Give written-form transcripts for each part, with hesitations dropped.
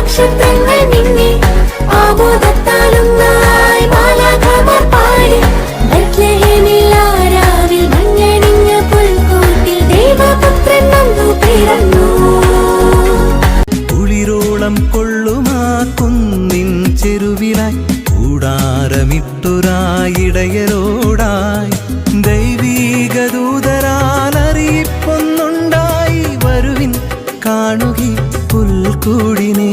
നക്ഷത്രങ്ങൾ നിന്നെ ആമോദത്താലൊന്നായി മാലാഖമാർ പാടി. ബത്ലഹേമിൽ ആരാവിൽ മഞ്ഞണിഞ്ഞ പുൽക്കൂട്ടിൽ ദൈവപുത്രൻ വന്നു പിറന്നു. കുളിരോളം കൊള്ളുമാ കുന്നിൻ ചെരുവിലായി കൂടാരമിട്ടൊരായിടയരോടായി ദൈവീക ദൂതരാൽ അറിയിപ്പൊന്നുണ്ടായി. വരുവിൻ കാണുകി പുൽക്കൂടിനെ.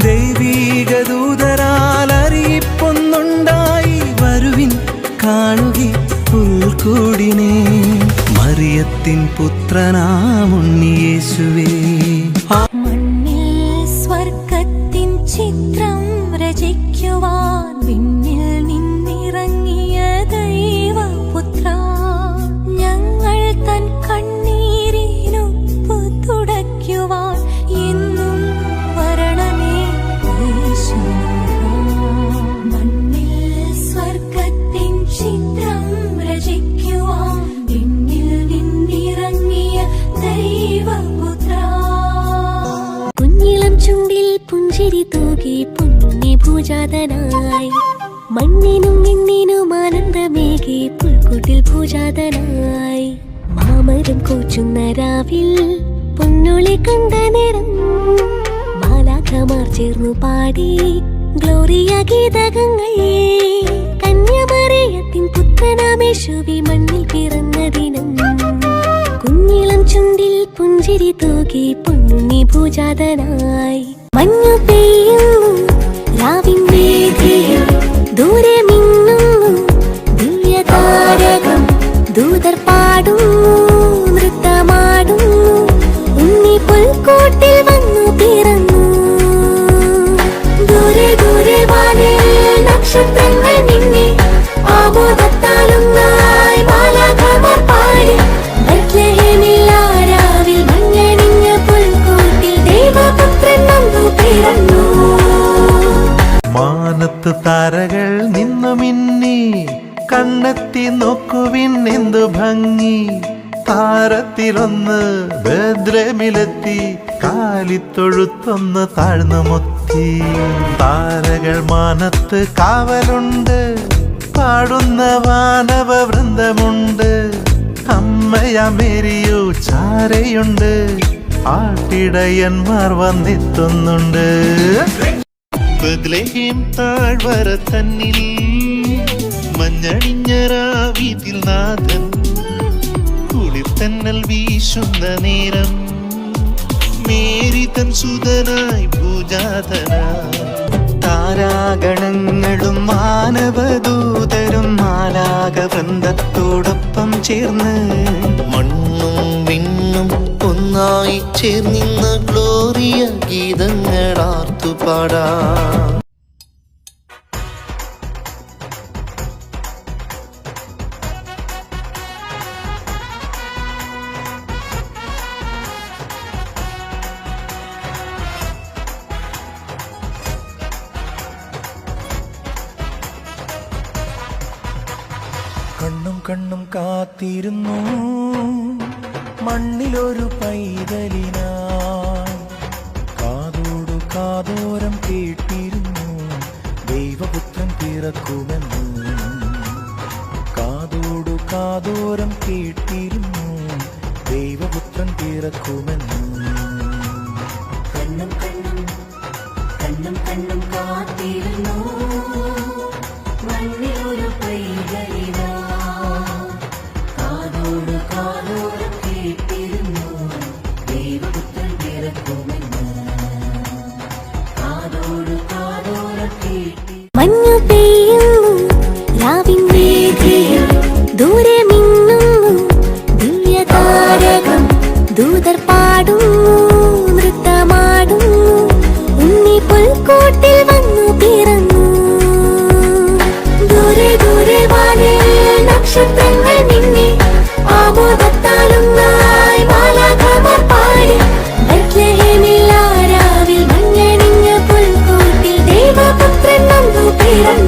ദൈവീക ദൂതരാൽ അറിയിപ്പൊന്നുണ്ടായി. വരുവിൻ കാണുകി പുൽക്കൂടിനെ. മറിയത്തിൻ പുത്രനാമുണ്ണി യേശുവേ. സ്വർഗത്തിൻ ചിത്രം രചിക്കുവാൻ വിണ്ണിൽ നിന്നിറങ്ങിയ ദൈവപുത്ര, ഞങ്ങൾ തൻ കണ്ണീരിനുപ്പ് തുടയ്ക്കുവാൻ എന്നും വരണമേ യേശുനാഥാ. മണ്ണിൽ സ്വർഗത്തിൻ ചിത്രം രചിക്കുവാൻ വിണ്ണിൽ നിന്നിറങ്ങിയ ദൈവപുത്ര. കുഞ്ഞിളം ചുണ്ടിൽ പുഞ്ചിരി തൂകി പുണ്യഭൂജാതനായി. മണ്ണിനും വിണ്ണിനും ആനന്ദമേകി പുൽക്കൂട്ടിൽ ഭൂജാതനായി. മാമരം കോച്ചുന്ന രാവിൽ പൊന്നൊളി കണ്ട നേരം മാലാഖമാർ ചേർന്നു പാടി ഗ്ലോറിയ ഗീതകങ്ങൾ. കന്യമറിയത്തിൻ പുത്രനാമേശുവി മണ്ണിൽ പിറന്ന ദിനം. കുഞ്ഞിളം ചുണ്ടിൽ പുഞ്ചിരി തൂകി പൊന്നുണ്ണി ഭൂജാതനായി. മഞ്ഞു പെയ്യുന്നു രാവിൻ വീഥിയിൽ, ദൂരെ മിന്നുന്നു ദിവ്യതാരകം. ദൂതർ പാടുന്നു നൃത്തമാടുന്നു, ഉണ്ണി പുൽക്കൂട്ടിൽ വന്നു പിറന്നു. ദൂരെ ദൂരെ വാനിൽ നക്ഷത്രങ്ങൾ നിന്നെ ആമോദത്താലൊന്നായി മാലാഖമാർ പാടി. ബത്ലഹേമിൽ ആരാവിൽ മഞ്ഞണിഞ്ഞ പുൽക്കൂട്ടിൽ ദൈവപുത്രൻ വന്നു പിറന്നു. മാനത്ത് താരകൾ നിന്നു മിന്നി, കണ്ണെത്തി നോക്കുവിൻ എന്തു ഭംഗി. താരത്തിലൊന്ന് ബദ്ലഹേമിലെത്തി, കാലിത്തൊഴുത്തൊന്ന് താഴ്ന്നു മുത്തി. താരകൾ മാനത്ത് കാവലുണ്ട്, പാടുന്ന വാനവ വൃന്ദമുണ്ട്. അമ്മയമേരിയോ ചാരയുണ്ട്, ആട്ടിടയന്മാർ വന്നെത്തുന്നുണ്ട്. ബത്ലഹേം താഴ്വര തന്നിൽ മഞ്ഞണിഞ്ഞ രാവിതിൽ നാഥൻ. കുളിർത്തന്നൽ വീശുന്ന നേരം മേരി തൻ സുതനായി പൂജാതനായി. താരാഗണങ്ങളും മാനവദൂതരും മാലാഖ വൃന്ദത്തോടൊപ്പം ചേർന്ന് മണ്ണും വിണ്ണും ഒന്നായി ചേർന്നിന്ന ഗ്ലോറിയ ഗീതങ്ങൾ ആർത്തുപാടാം. കണ്ണും കണ്ണും കാത്തിരുന്നു മണ്ണിലൊരു പൈതലിനായി. കാതോടു കാതോരം കേട്ടിരുന്നു ദൈവപുത്രൻ പിറക്കുമെന്ന്. കാതോടു കാതോരം കേട്ടിരുന്നു ദൈവപുത്രൻ പിറക്കുമെന്ന്. കണ്ണും കണ്ണും കണ്ണും കണ്ണും കാത്തിരുന്നു മണ്ണിലൊരു പൈതലിനാ. കാതോട് കാതോരം കേട്ടിരുന്നു ദൈവപുത്രൻ പിറക്കുമെന്ന്. കാതോട് കാതോരം കേട്ടി. മഞ്ഞു പെയ്യുന്നു രാവിൻ വീഥിയിൽ, ദൂരെ മിന്നുന്നു ദിവ്യതാരകം. ദൂതർ പാടുന്നു നൃത്തമാടുന്നു, ഉണ്ണി പുൽക്കൂട്ടിൽ വന്നു പിറന്നു. ദൂരെ ദൂരെ വാനിൽ നക്ഷത്രങ്ങൾ നിന്നെ ആമോദത്താലൊന്നായി മാലാഖമാർ പാടി. ബത്ലഹേമിൽ ആരാവിൽ മഞ്ഞണിഞ്ഞ പുൽക്കൂട്ടിൽ ദൈവപുത്രൻ വന്നു പിറന്നു.